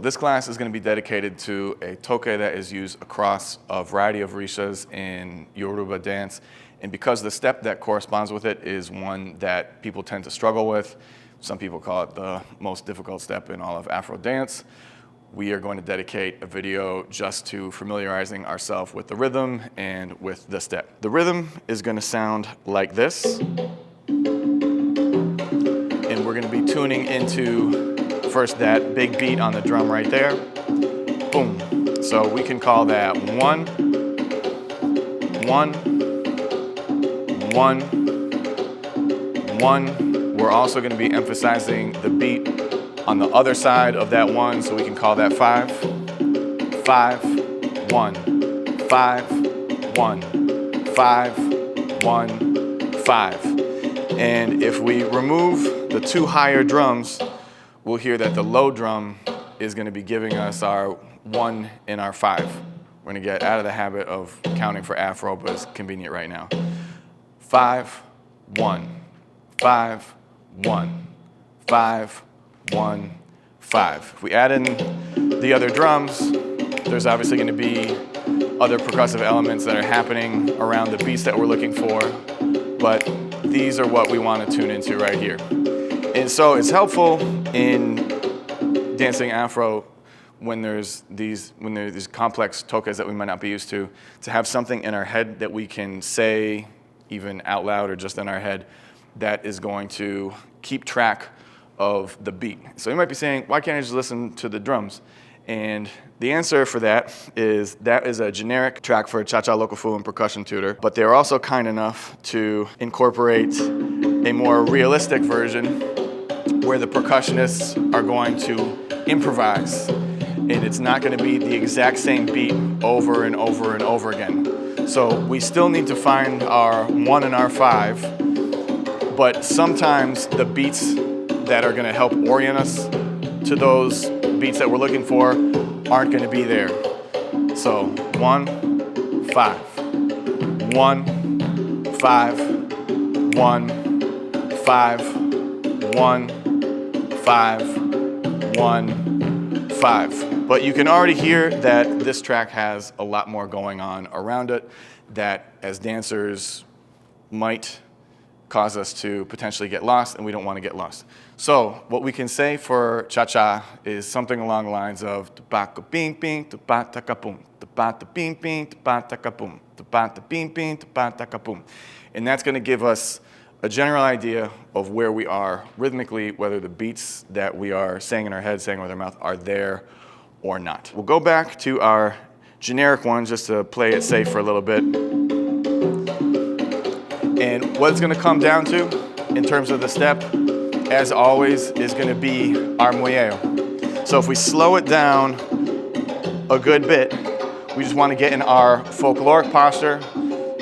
This class is going to be dedicated to a toque that is used across a variety of rishas in Yoruba dance. And because the step that corresponds with it is one that people tend to struggle with, some people call it the most difficult step in all of Afro dance, we are going to dedicate a video just to familiarizing ourselves with the rhythm and with the step. The rhythm is going to sound like this. And we're going to be tuning into first that big beat on the drum right there. Boom. So we can call that 1, 1, 1, 1. We're also going to be emphasizing the beat on the other side of that 1, so we can call that 5, 5, 1, 5, 1, 5, 1, 5. And if we remove the 2 higher drums, we'll hear that the low drum is going to be giving us our 1 and our 5. We're going to get out of the habit of counting for Afro, but it's convenient right now. 5, 1, 5, 1, 5, 1, 5. If we add in the other drums, there's obviously going to be other percussive elements that are happening around the beats that we're looking for, but these are what we want to tune into right here. And so it's helpful in dancing Afro when there's these complex toques that we might not be used to have something in our head that we can say even out loud or just in our head that is going to keep track of the beat. So you might be saying, why can't I just listen to the drums? And the answer for that is a generic track for a Chachalokuafun percussion tutor, but they're also kind enough to incorporate a more realistic version where the percussionists are going to improvise. And it's not going to be the exact same beat over and over and over again. So we still need to find our 1 and our 5, but sometimes the beats that are going to help orient us to those beats that we're looking for aren't going to be there. So 1, 5, 1, 5, 1, 5, 1, 5, 1, 5. But you can already hear that this track has a lot more going on around it that as dancers might cause us to potentially get lost, and we don't want to get lost. So what we can say for cha-cha is something along the lines of ta-ba-ka bing bing, ta-ba-ta-ka-boom, ta-ba-ta-bing bing, ta-ba-ta-ka-boom, ta-ba-ta-bing bing, ta-ba-ta-ka-boom. And that's going to give us a general idea of where we are rhythmically, whether the beats that we are saying in our head, saying with our mouth are there or not. We'll go back to our generic one just to play it safe for a little bit. And what it's going to come down to in terms of the step, as always, is going to be our muelleo. So if we slow it down a good bit, we just want to get in our folkloric posture.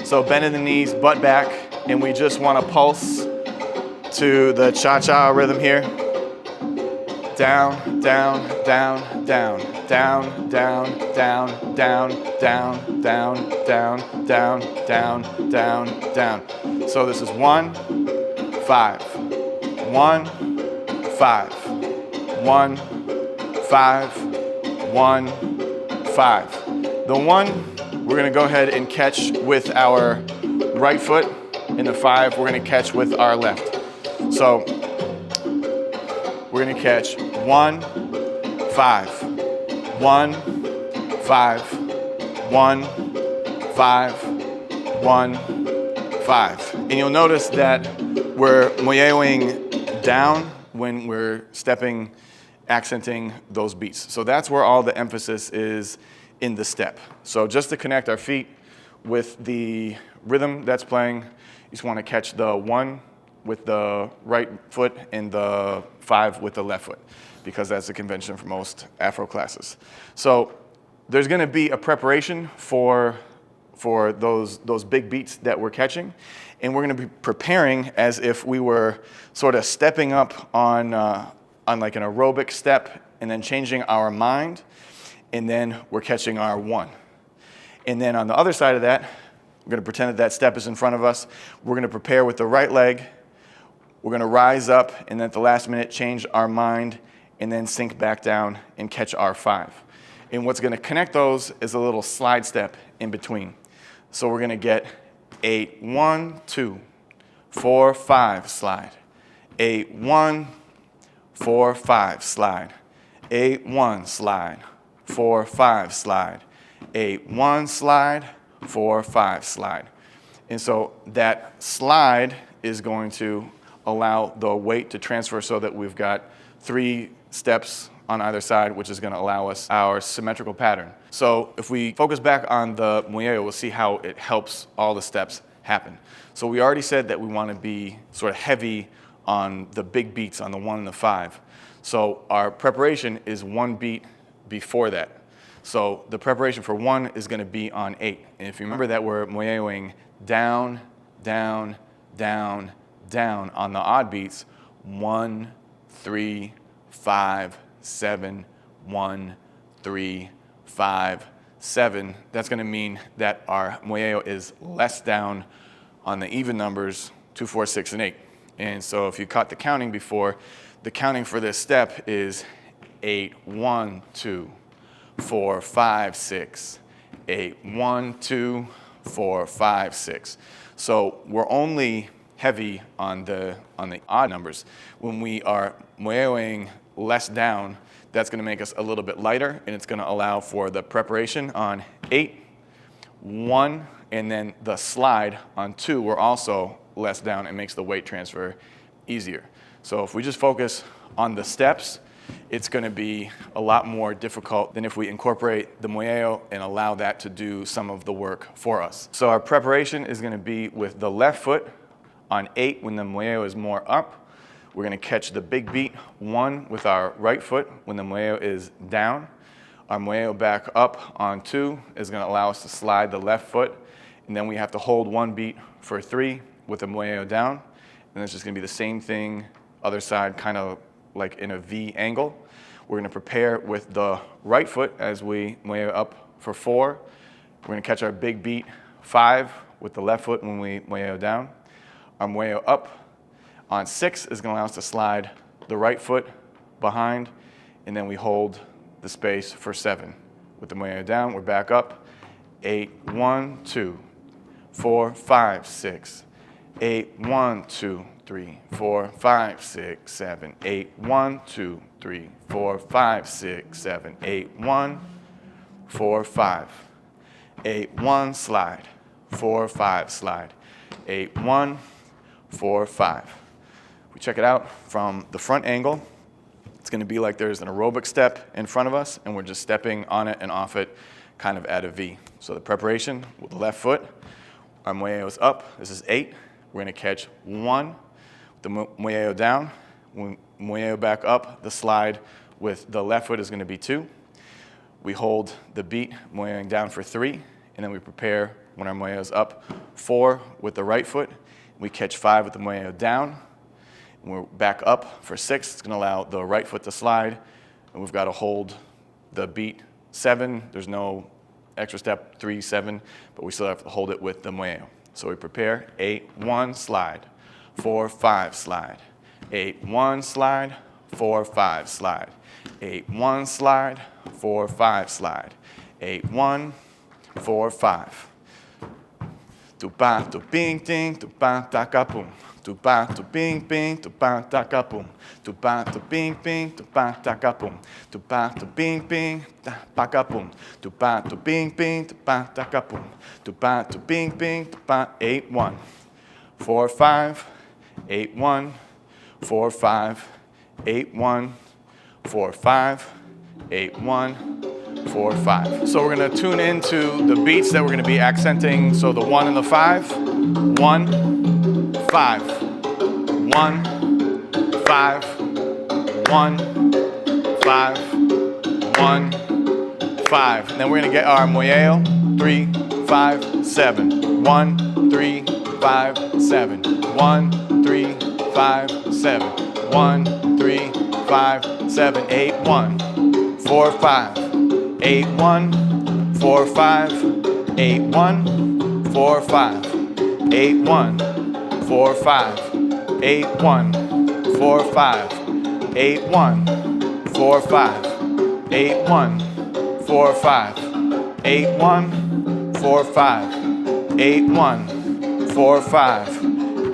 So bending the knees, butt back, and we just want to pulse to the cha-cha rhythm here. Down, down, down, down, down, down, down, down, down, down, down, down, down, down, down. So this is 1, 5, 1, 5, 1, 5, 1, 5. The 1, we're going to go ahead and catch with our right foot, and the 5, we're going to catch with our left. So we're going to catch 1, 5, 1, 5, 1, 5, 1, 5. And you'll notice that we're muelleoing down when we're stepping, accenting those beats. So that's where all the emphasis is in the step. So just to connect our feet with the rhythm that's playing, you just want to catch the 1 with the right foot and the 5 with the left foot, because that's the convention for most Afro classes. So there's going to be a preparation for those big beats that we're catching, and we're going to be preparing as if we were sort of stepping up on like an aerobic step and then changing our mind, and then we're catching our 1. And then on the other side of that, we're going to pretend that that step is in front of us. We're going to prepare with the right leg. We're going to rise up, and then at the last minute change our mind and then sink back down and catch our 5. And what's going to connect those is a little slide step in between. So we're going to get 8, 1, 2, 4, 5, slide. 8, 1, 4, 5, slide. 8, 1, slide. 4, 5, slide. 8, 1, slide. 4, 5, slide. And so that slide is going to allow the weight to transfer so that we've got 3 steps on either side, which is going to allow us our symmetrical pattern. So if we focus back on the Muelleo, we'll see how it helps all the steps happen. So we already said that we want to be sort of heavy on the big beats, on the 1 and the 5. So our preparation is 1 beat before that. So the preparation for 1 is going to be on 8. And if you remember that we're Muelleoing down, down, down, down on the odd beats, 1, 3, 5, 7, 1, 3, 5, 7. That's going to mean that our Muelleo is less down on the even numbers, 2, 4, 6, and 8. And so if you caught the counting before, the counting for this step is 8, 1, 2, 4, 5, 6, 8, 1, 2, 4, 5, 6. So we're only heavy on the odd numbers. When we are Muelleoing less down, that's going to make us a little bit lighter, and it's going to allow for the preparation on 8, 1, and then the slide on 2. We're also less down. It makes the weight transfer easier. So if we just focus on the steps, it's going to be a lot more difficult than if we incorporate the Muelleo and allow that to do some of the work for us. So our preparation is going to be with the left foot on 8 when the Muelleo is more up. We're going to catch the big beat 1 with our right foot when the Muelleo is down. Our Muelleo back up on 2 is going to allow us to slide the left foot. And then we have to hold 1 beat for 3 with the Muelleo down. And it's just going to be the same thing, other side, kind of like in a V angle. We're going to prepare with the right foot as we Muelleo up for 4. We're going to catch our big beat 5 with the left foot when we Muelleo down. Our Muelleo up on 6 is going to allow us to slide the right foot behind, and then we hold the space for 7. With the Muelleo down, we're back up. 8, 1, 2, 4, 5, 6. 8, 1, 2, 3, 4, 5, 6, 7. 8, 1, 2, 3, 4, 5, 6, 7. 8, 1, 4, 5. 8, 1, slide. 4, 5, slide. 8, 1, 4, 5. We check it out from the front angle. It's going to be like there's an aerobic step in front of us, and we're just stepping on it and off it, kind of at a V. So the preparation with the left foot, our Muelleo is up. This is 8. We're going to catch 1, the Muelleo down. When Muelleo back up, the slide with the left foot is going to be 2. We hold the beat, Muelleoing down for 3, and then we prepare when our Muelleo is up 4 with the right foot. We catch 5 with the Muelleo down. And we're back up for 6. It's going to allow the right foot to slide, and we've got to hold the beat 7. There's no extra step 3, 7, but we still have to hold it with the Muelleo. So we prepare 8, 1, slide. 4, 5, slide. 8, 1, slide. 4, 5, slide. 8, 1, slide. 4, 5, slide. 8, 1, 4, 5. Tu pa tu ping ting, tu pa ta kapum. Tu pa tu ping ping, tu pa ta kapum. Tu pa tu ping ping, tu pa ta kapum. Tu pa tu ping ping, ta pa kapum. Tu pa tu ping ping, tu pa ta kapum. Tu pa tu ping ping, tu pa. 8, 1, 4, 5. 8, 1, 4, 5. 8, 1, 4, 5. 8, 1, 4, 5. So we're going to tune into the beats that we're going to be accenting. So the 1 and the 5. 1, 5. 1, 5. 1, 5. 1, 5. And then we're going to get our Muelleo. 3, 5, 7. 1, 3, 5, 7. 1, 3, 5, 7. 1, 3, 5, 7. 8, 1, 4, 5. 8, 1, 4, 5. 8, 1, 4, 5. 8, 1, 4, 5. 8, 1, 4, 5. 8, 1, 4 5 8 1 4 5 8 1 4 5 8 1 4 5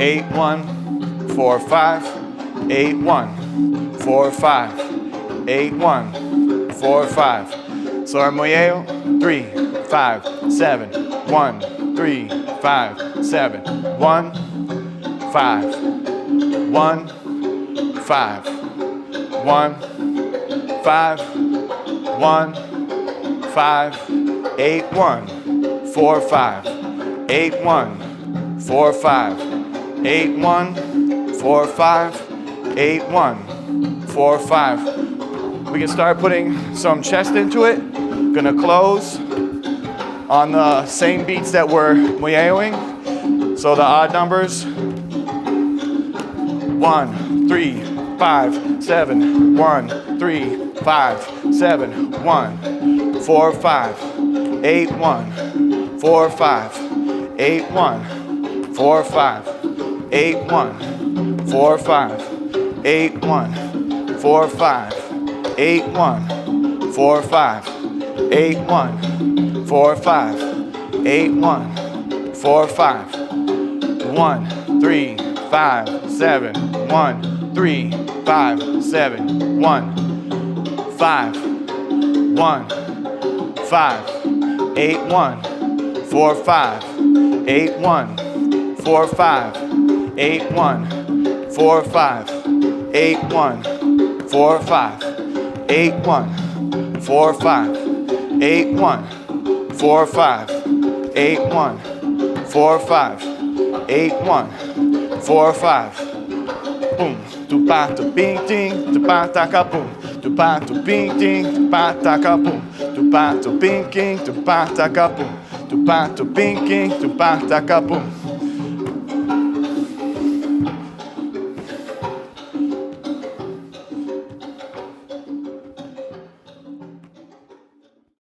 8 1 4 5 8 1 4 5 8 1 4 5. So our Muelleo, 3 5 7 1 3 5 7 1 5 1 5 1 5 1 5 8 1 4 5 8 1 4 5 8 1 4 5 8 1 4 5. We can start putting some chest into it. Gonna close on the same beats that we're Muelleoing. So the odd numbers: 1 3 5 7 1 3 5 7 1 4 5 8 1 4 5 8 1 4 5 8 1 4 5 8 1 4 5 8 1 4 5 8 1 4 5 8 1 4 5 1 3 5 7 1 3 5 7 1 5 1 5 8 1 4 5 8 1 4 5 8 1 4 5 8 1 4 5 8 1 4 5 8 1 4 5 8 1 4 5 8 1 4 5. Boom, tu pa tu ping ting, tu pa ta ka boom, tu pa tu ping ting, tu pa ta ka boom, tu pa tu ping ting, tu pa ta ka boom, tu pa tu ping ting, tu pa ta ka boom.